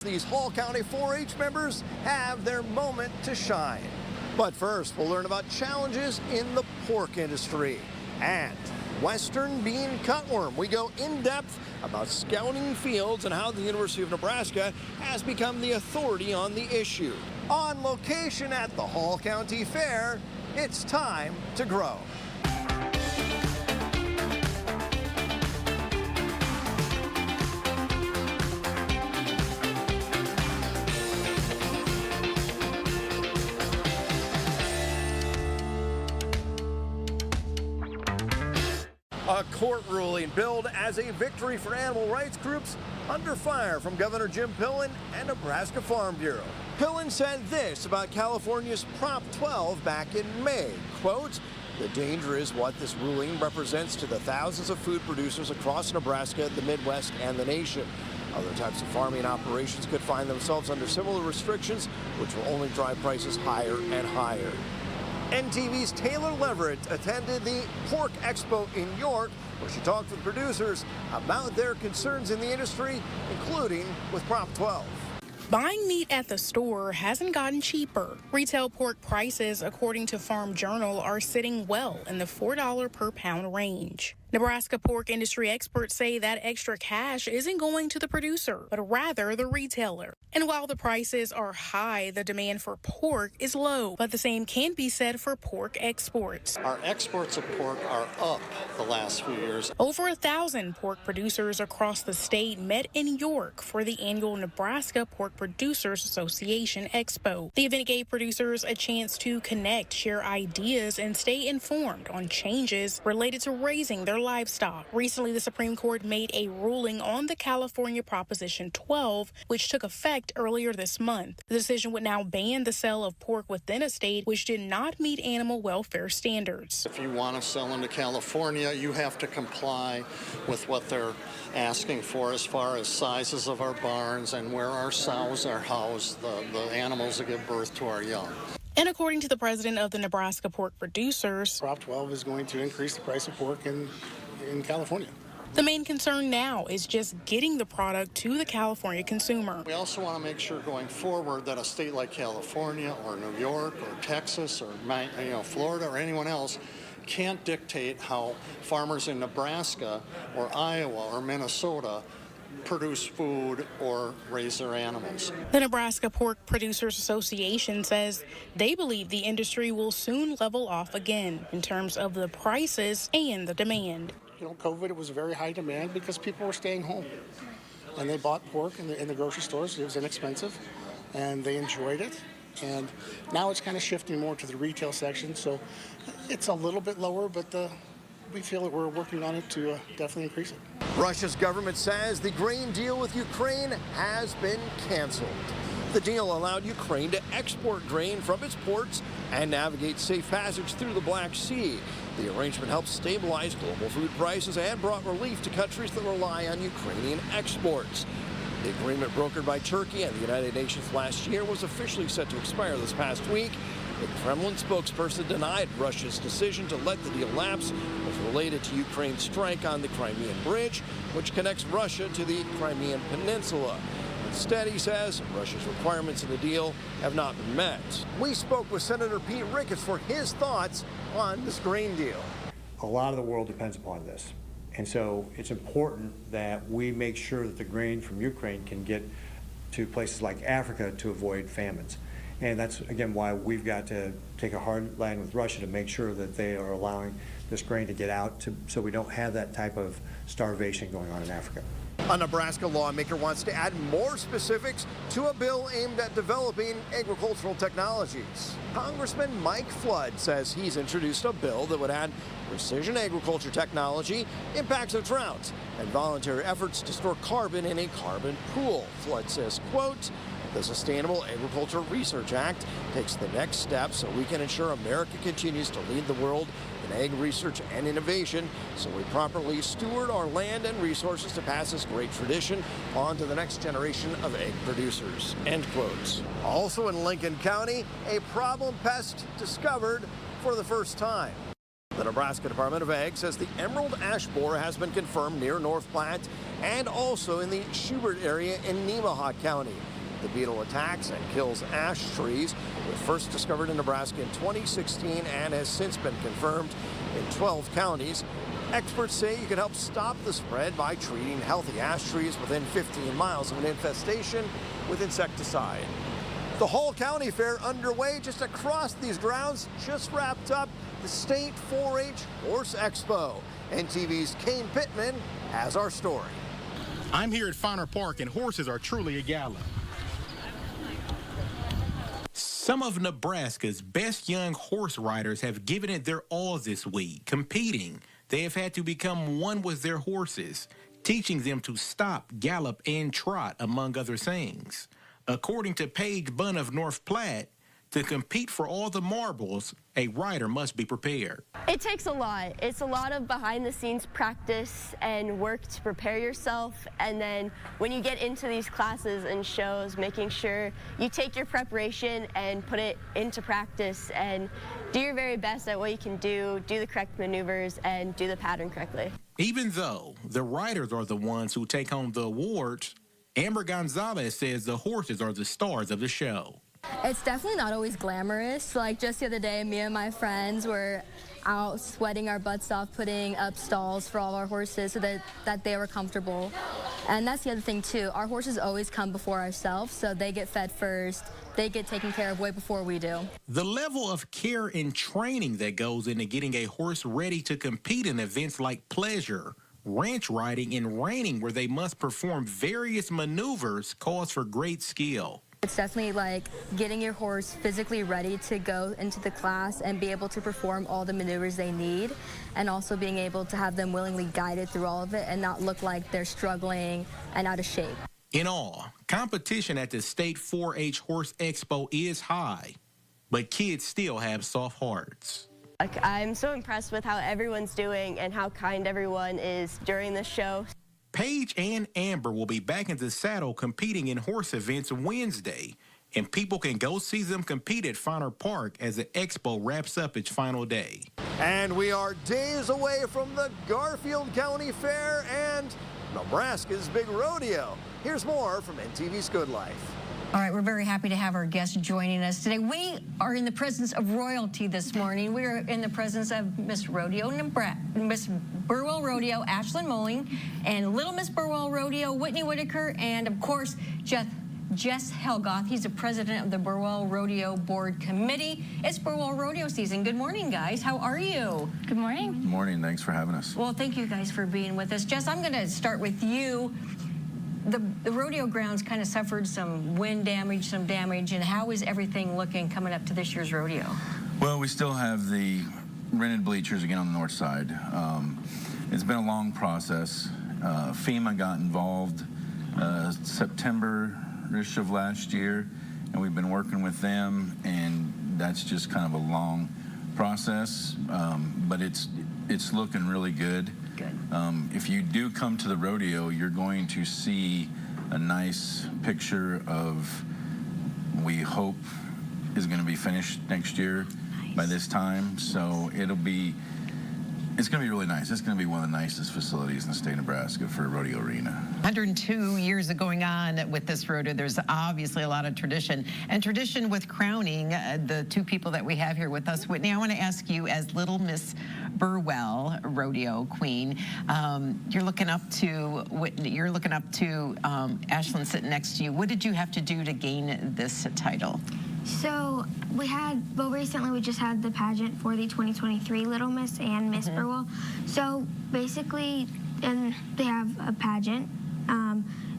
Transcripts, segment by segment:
These Hall County 4-H members have their moment to shine. But first, we'll learn about challenges in the pork industry and Western bean cutworm. We go in depth about scouting fields and how the University of Nebraska has become the authority on the issue. On location at the Hall County Fair, it's time to grow. A court ruling billed as a victory for animal rights groups under fire from Governor Jim Pillen and Nebraska Farm Bureau. Pillen said this about California's Prop 12 back in May, quote, "The danger is what this ruling represents to the thousands of food producers across Nebraska, the Midwest, and the nation. Other types of farming operations could find themselves under similar restrictions, which will only drive prices higher and higher." NTV's Taylor Leverett attended the Pork Expo in York, where she talked with producers about their concerns in the industry, including with Prop 12. Buying meat at the store hasn't gotten cheaper. Retail pork prices, according to Farm Journal, are sitting well in the $4 per pound range. Nebraska pork industry experts say that extra cash isn't going to the producer, but rather the retailer. And while the prices are high, the demand for pork is low. But the same can be said for pork exports. Our exports of pork are up the last few years. Over 1,000 pork producers across the state met in York for the annual Nebraska Pork Producers Association Expo. The event gave producers a chance to connect, share ideas, and stay informed on changes related to raising their livestock. Recently, the Supreme Court made a ruling on the California Proposition 12, which took effect earlier this month. The decision would now ban the sale of pork within a state which did not meet animal welfare standards. If you want to sell into California, you have to comply with what they're asking for as far as sizes of our barns and where our sows are housed, the animals that give birth to our young. And according to the president of the Nebraska Pork Producers, Prop 12 is going to increase the price of pork in California. The main concern now is just getting the product to the California consumer. We also want to make sure going forward that a state like California or New York or Texas or Florida or anyone else can't dictate how farmers in Nebraska or Iowa or Minnesota produce food or raise their animals. The Nebraska Pork Producers Association says they believe the industry will soon level off again in terms of the prices and the demand. COVID, it was a very high demand because people were staying home. And they bought pork in the grocery stores. It was inexpensive, and they enjoyed it. And now it's kind of shifting more to the retail section, so it's a little bit lower, but we feel that we're working on it to definitely increase it. Russia's government says the grain deal with Ukraine has been canceled. The deal allowed Ukraine to export grain from its ports and navigate safe passage through the Black Sea. The arrangement helped stabilize global food prices and brought relief to countries that rely on Ukrainian exports. The agreement brokered by Turkey and the United Nations last year was officially set to expire this past week. The Kremlin spokesperson denied Russia's decision to let the deal lapse was related to Ukraine's strike on the Crimean Bridge, which connects Russia to the Crimean Peninsula. Instead, he says, Russia's requirements in the deal have not been met. We spoke with Senator Pete Ricketts for his thoughts on this grain deal. A lot of the world depends upon this. And so it's important that we make sure that the grain from Ukraine can get to places like Africa to avoid famines. And that's, again, why we've got to take a hard line with Russia to make sure that they are allowing this grain to get out so we don't have that type of starvation going on in Africa. A Nebraska lawmaker wants to add more specifics to a bill aimed at developing agricultural technologies. Congressman Mike Flood says he's introduced a bill that would add precision agriculture technology, impacts of drought, and voluntary efforts to store carbon in a carbon pool. Flood says, quote, "The Sustainable Agriculture Research Act takes the next step so we can ensure America continues to lead the world in ag research and innovation, so we properly steward our land and resources to pass this great tradition on to the next generation of egg producers," end quotes. Also in Lincoln County, a problem pest discovered for the first time. The Nebraska Department of Ag says the emerald ash borer has been confirmed near North Platte and also in the Schubert area in Nemaha County. The beetle attacks and kills ash trees, was first discovered in Nebraska in 2016 and has since been confirmed in 12 counties. Experts say you can help stop the spread by treating healthy ash trees within 15 miles of an infestation with insecticide. The whole county fair underway just across these grounds. Just wrapped up the State 4-H Horse Expo. NTV's Kane Pittman has our story. I'm here at Fowler Park, and horses are truly a gala. Some of Nebraska's best young horse riders have given it their all this week, competing. They have had to become one with their horses, teaching them to stop, gallop, and trot, among other things. According to Paige Bunn of North Platte, to compete for all the marbles, a rider must be prepared. It takes a lot. It's a lot of behind-the-scenes practice and work to prepare yourself, and then when you get into these classes and shows, making sure you take your preparation and put it into practice and do your very best at what you can do the correct maneuvers, and do the pattern correctly. Even though the riders are the ones who take home the awards, Amber Gonzalez says the horses are the stars of the show. It's definitely not always glamorous. Like just the other day, me and my friends were out sweating our butts off, putting up stalls for all our horses so that they were comfortable. And that's the other thing too. Our horses always come before ourselves, so they get fed first. They get taken care of way before we do. The level of care and training that goes into getting a horse ready to compete in events like pleasure, ranch riding, and reining, where they must perform various maneuvers, calls for great skill. It's definitely like getting your horse physically ready to go into the class and be able to perform all the maneuvers they need, and also being able to have them willingly guided through all of it and not look like they're struggling and out of shape. In all, competition at the State 4-H Horse Expo is high, but kids still have soft hearts. I'm so impressed with how everyone's doing and how kind everyone is during the show. Paige and Amber will be back in the saddle competing in horse events Wednesday, and people can go see them compete at Fowler Park as the Expo wraps up its final day. And we are days away from the Garfield County Fair and Nebraska's big rodeo. Here's more from NTV's Good Life. All right, we're very happy to have our guest joining us today. We are in the presence of royalty this morning. We are in the presence of Miss Burwell Rodeo, Ashlyn Mulling, and Little Miss Burwell Rodeo, Whitney Whitaker, and of course, Jess Helgoth. He's the president of the Burwell Rodeo Board Committee. It's Burwell Rodeo season. Good morning, guys. How are you? Good morning. Good morning. Thanks for having us. Well, thank you guys for being with us. Jess, I'm going to start with you. The rodeo grounds kind of suffered some wind damage, some damage, and how is everything looking coming up to this year's rodeo? Well, we still have the rented bleachers again on the north side. It's been a long process. FEMA got involved September-ish of last year, and we've been working with them, and that's just kind of a long process, but it's looking really good. Good. If you do come to the rodeo, you're going to see a nice picture of, we hope, is going to be finished next year by this time. So it's going to be really nice. It's going to be one of the nicest facilities in the state of Nebraska for a rodeo arena. 102 years of going on with this rodeo. There's obviously a lot of tradition. And tradition with crowning the two people that we have here with us. Whitney, I want to ask you, as Little Miss Burwell Rodeo Queen, you're looking up to Whitney, you're looking up to Ashlyn sitting next to you. What did you have to do to gain this title? So recently we just had the pageant for the 2023 Little Miss and Miss Burwell. So basically, they have a pageant.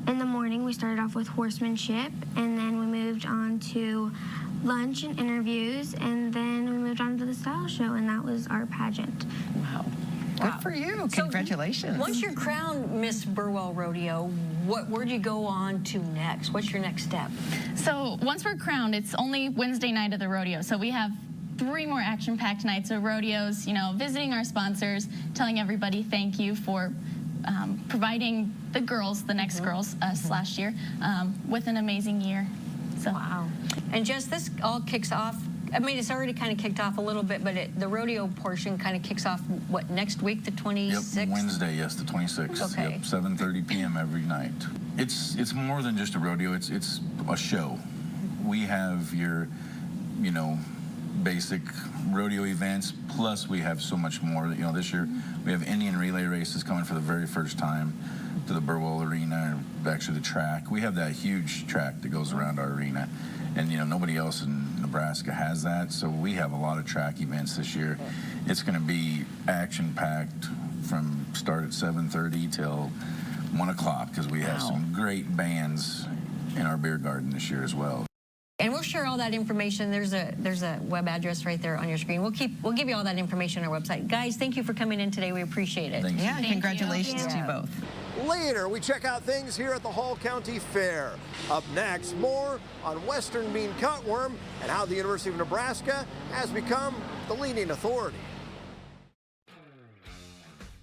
In the morning we started off with horsemanship, and then we moved on to lunch and interviews, and then we moved on to the style show, and that was our pageant. Wow. Good for you. Congratulations. So once you're crowned Miss Burwell Rodeo, where do you go on to next? What's your next step? So once we're crowned, it's only Wednesday night of the rodeo. So we have 3 more action-packed nights of rodeos, visiting our sponsors, telling everybody thank you for providing the girls, the next girls, us last year, with an amazing year. So. Wow. And Jess, this all kicks off I mean, it's already kind of kicked off a little bit, but the rodeo portion kind of kicks off, what, next week, the 26th? Yep, Wednesday, yes, the 26th. Okay. Yep, 7:30 p.m. every night. It's more than just a rodeo. It's a show. We have your, you know, basic rodeo events, plus we have so much more. You know, this year we have Indian relay races coming for the very first time to the Burwell Arena, or actually the track. We have that huge track that goes around our arena, and you know, nobody else in Nebraska has that, so we have a lot of track events this year. It's going to be action-packed from start at 7:30 till 1 o'clock, because we have some great bands in our beer garden this year as well. And we'll share all that information. There's a web address right there on your screen. We'll give you all that information on our website. Guys, thank you for coming in today. We appreciate it. Yeah, congratulations to you both. Later, we check out things here at the Hall County Fair. Up next, more on Western bean cutworm and how the University of Nebraska has become the leading authority.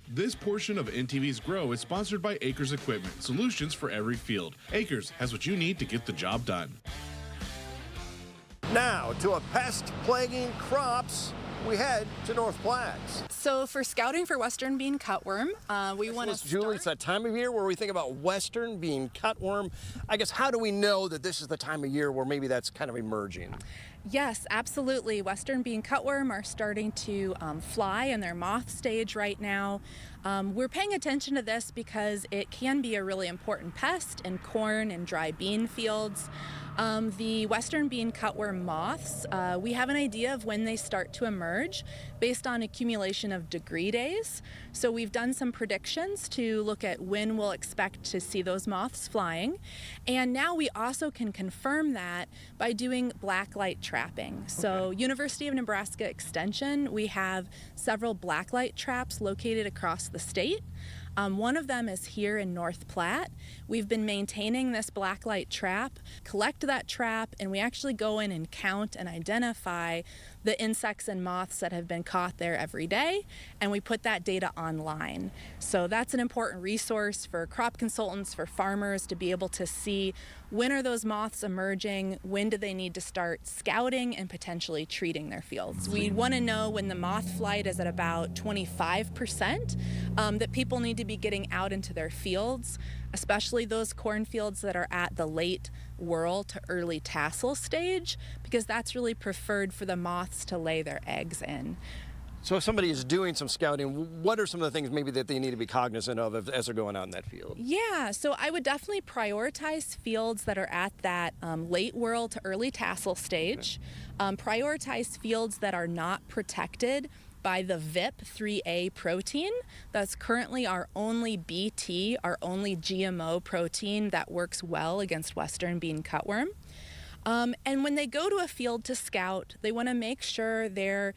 This portion of NTV's Grow is sponsored by Acres Equipment, solutions for every field. Acres has what you need to get the job done. Now, to a pest plaguing crops, we head to North Platte. So for scouting for Western bean cutworm, we want to Julie, it's that time of year where we think about Western bean cutworm. I guess, how do we know that this is the time of year where maybe that's kind of emerging? Yes, absolutely. Western bean cutworm are starting to fly in their moth stage right now. We're paying attention to this because it can be a really important pest in corn and dry bean fields. The Western bean cutworm moths, we have an idea of when they start to emerge based on accumulation of degree days. So we've done some predictions to look at when we'll expect to see those moths flying. And now we also can confirm that by doing blacklight trapping. So University of Nebraska Extension, we have several blacklight traps located across the state. One of them is here in North Platte. We've been maintaining this blacklight trap, collect that trap, and we actually go in and count and identify the insects and moths that have been caught there every day, and we put that data online. So that's an important resource for crop consultants, for farmers to be able to see when are those moths emerging, when do they need to start scouting and potentially treating their fields. We want to know when the moth flight is at about 25%, that people need to be getting out into their fields, especially those cornfields that are at the late whorl to early tassel stage, because that's really preferred for the moths to lay their eggs in. So if somebody is doing some scouting, what are some of the things maybe that they need to be cognizant of as they're going out in that field? Yeah, so I would definitely prioritize fields that are at that late whorl to early tassel stage. Prioritize fields that are not protected by the VIP3A protein. That's currently our only BT, our only GMO protein that works well against Western bean cutworm. And when they go to a field to scout, they want to make sure they're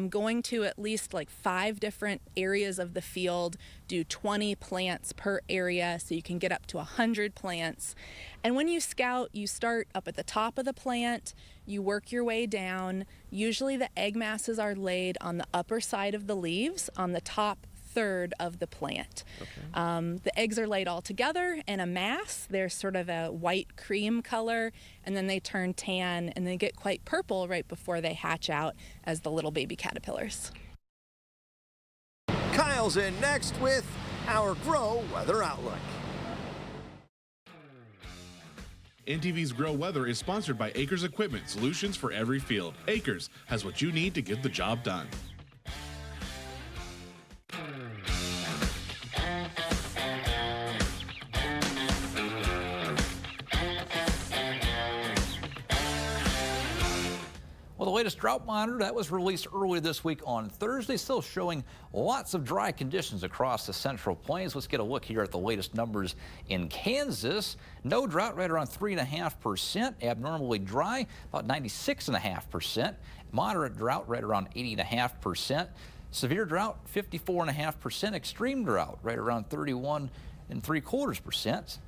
going to at least like 5 different areas of the field, do 20 plants per area so you can get up to 100 plants. And when you scout, you start up at the top of the plant, you work your way down. Usually the egg masses are laid on the upper side of the leaves, on the top third of the plant. Okay. The eggs are laid all together in a mass. They're sort of a white cream color, and then they turn tan and they get quite purple right before they hatch out as the little baby caterpillars. Kyle's in next with our Grow Weather Outlook. NTV's Grow Weather is sponsored by Acres Equipment, solutions for every field. Acres has what you need to get the job done. Well, the latest drought monitor that was released earlier this week on Thursday, still showing lots of dry conditions across the Central Plains. Let's get a look here at the latest numbers in Kansas. No drought, right around 3.5%. Abnormally dry, about 96.5%. Moderate drought, right around 80.5%. Severe drought, 54.5%. Extreme drought, right around 31.75%.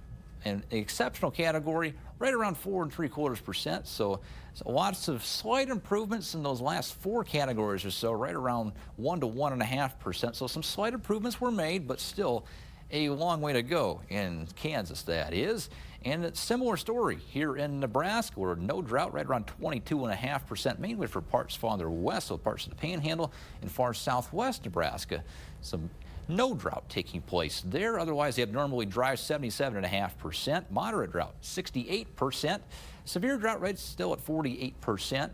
And the exceptional category, right around 4.75%. So lots of slight improvements in those last 4 categories or so, right around 1 to 1.5%. So some slight improvements were made, but still a long way to go in Kansas, that is. And a similar story here in Nebraska, where no drought, right around 22.5%, mainly for parts farther west, so parts of the Panhandle, and far southwest Nebraska. Some no drought taking place there. Otherwise, they have normally dry 77.5%, moderate drought 68%, severe drought rates still at 48%.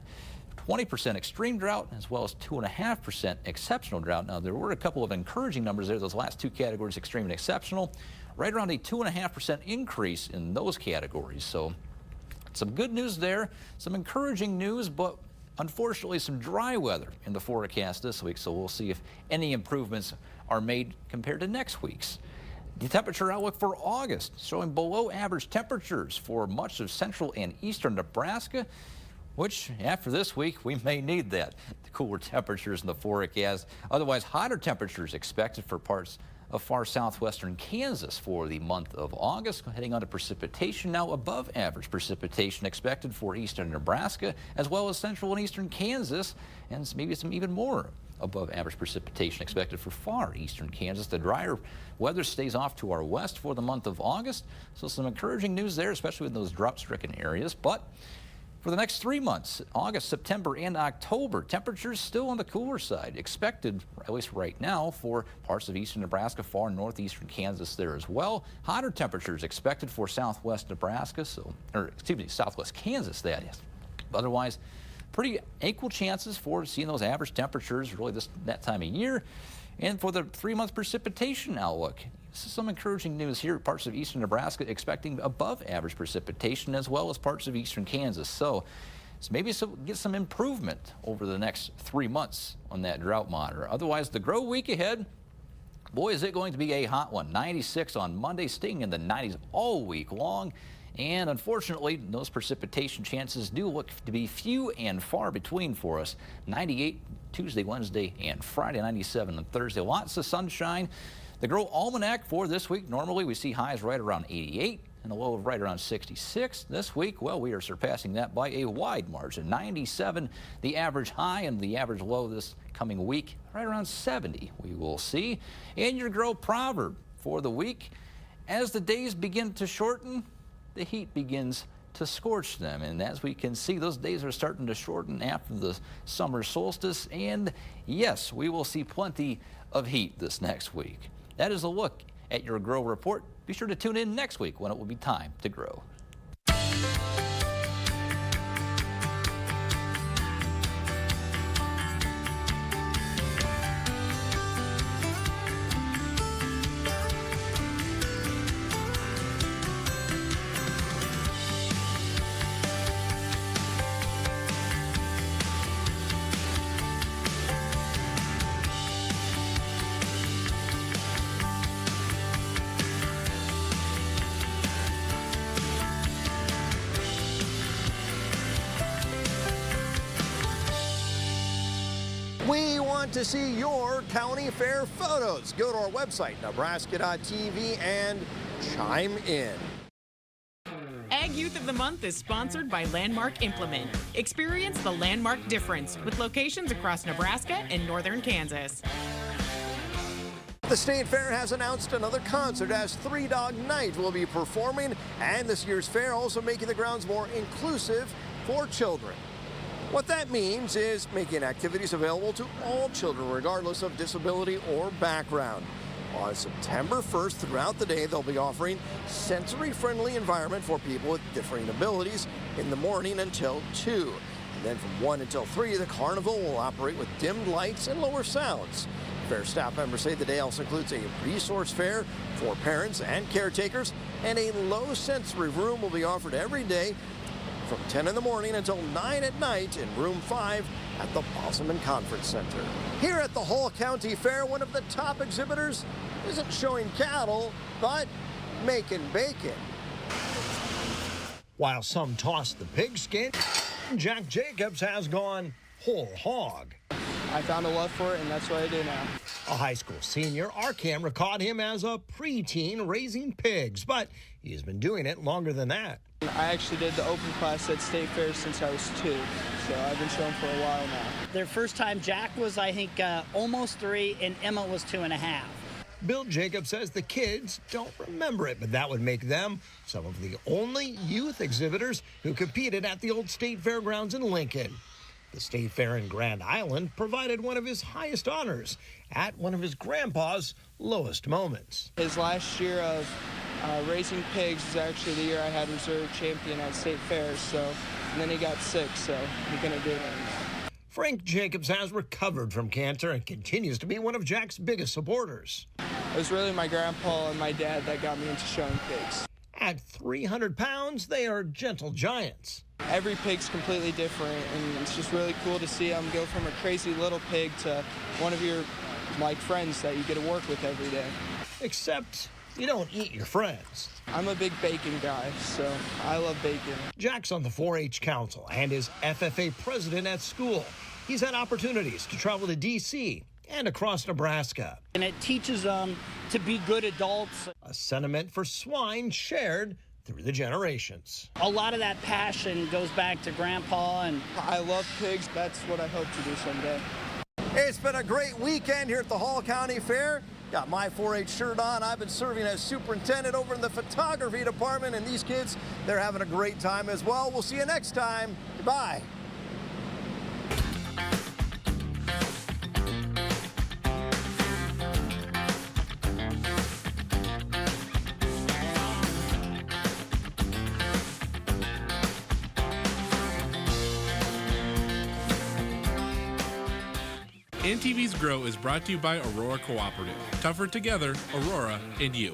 20% extreme drought, as well as 2.5% exceptional drought. Now, there were a couple of encouraging numbers there, those last two categories, extreme and exceptional, right around a 2.5% increase in those categories. So some good news there, some encouraging news, but unfortunately some dry weather in the forecast this week. So we'll see if any improvements are made compared to next week's. The temperature outlook for August showing below average temperatures for much of central and eastern Nebraska, which after this week, we may need that. The cooler temperatures in the forecast. Otherwise, hotter temperatures expected for parts of far southwestern Kansas for the month of August. Heading on to precipitation now, above average precipitation expected for eastern Nebraska, as well as central and eastern Kansas, and maybe some even more above average precipitation expected for far eastern Kansas. The drier weather stays off to our west for the month of August. So some encouraging news there, especially in those drought-stricken areas. But for the next 3 months, August, September, and October, temperatures still on the cooler side, expected, at least right now, for parts of eastern Nebraska, far northeastern Kansas there as well. Hotter temperatures expected for southwest Nebraska, southwest Kansas, that is. Otherwise, pretty equal chances for seeing those average temperatures really that time of year. And for the 3-month precipitation outlook, this is some encouraging news here. Parts of eastern Nebraska expecting above average precipitation, as well as parts of eastern Kansas. So maybe get some improvement over the next 3 months on that drought monitor. Otherwise, the grow week ahead, boy, is it going to be a hot one. 96 on Monday, staying in the 90s all week long. And unfortunately, those precipitation chances do look to be few and far between for us. 98 Tuesday, Wednesday, and Friday, 97 on Thursday. Lots of sunshine. The Grow Almanac for this week, normally we see highs right around 88 and a low of right around 66. This week, well, we are surpassing that by a wide margin. 97 the average high, and the average low this coming week, right around 70 we will see. And your Grow proverb for the week, as the days begin to shorten, the heat begins to scorch them. And as we can see, those days are starting to shorten after the summer solstice. And yes, we will see plenty of heat this next week. That is a look at your Grow Report. Be sure to tune in next week when it will be time to grow. We want to see your county fair photos. Go to our website, nebraska.tv, and chime in. Ag Youth of the Month is sponsored by Landmark Implement. Experience the Landmark difference with locations across Nebraska and northern Kansas. The State Fair has announced another concert as Three Dog Night will be performing, and this year's fair also making the grounds more inclusive for children. What that means is making activities available to all children, regardless of disability or background. On September 1st, throughout the day, they'll be offering sensory-friendly environment for people with differing abilities in the morning until 2. And then from 1 until 3, the carnival will operate with dimmed lights and lower sounds. Fair staff members say the day also includes a resource fair for parents and caretakers, and a low sensory room will be offered every day from 10 in the morning until 9 at night in room 5 at the Bosselman Conference Center. Here at the Hull County Fair, one of the top exhibitors isn't showing cattle, but making bacon. While some toss the pigskin, Jack Jacobs has gone whole hog. I found a love for it, and that's what I do now. A high school senior, our camera caught him as a preteen raising pigs, but he's been doing it longer than that. I actually did the open class at State Fair since I was 2, so I've been showing for a while now. Their first time, Jack was, I think, almost 3, and Emma was 2.5. Bill Jacob says the kids don't remember it, but that would make them some of the only youth exhibitors who competed at the old State Fairgrounds in Lincoln. The State Fair in Grand Island provided one of his highest honors at one of his grandpa's lowest moments. His last year of raising pigs was actually the year I had reserve champion at State Fairs, and then he got sick, so he couldn't do it anymore. Frank Jacobs has recovered from cancer and continues to be one of Jack's biggest supporters. It was really my grandpa and my dad that got me into showing pigs. At 300 pounds, they are gentle giants. Every pig's completely different, and it's just really cool to see them go from a crazy little pig to one of your friends that you get to work with every day. Except you don't eat your friends. I'm a big bacon guy, so I love bacon. Jack's on the 4-H Council and is FFA president at school. He's had opportunities to travel to D.C. and across Nebraska. And it teaches them to be good adults. A sentiment for swine shared through the generations. A lot of that passion goes back to Grandpa. And I love pigs. That's what I hope to do someday. It's been a great weekend here at the Hall County Fair. Got my 4-H shirt on. I've been serving as superintendent over in the photography department, and these kids, they're having a great time as well. We'll see you next time. Goodbye. NTV's Grow is brought to you by Aurora Cooperative. Tougher together, Aurora and you.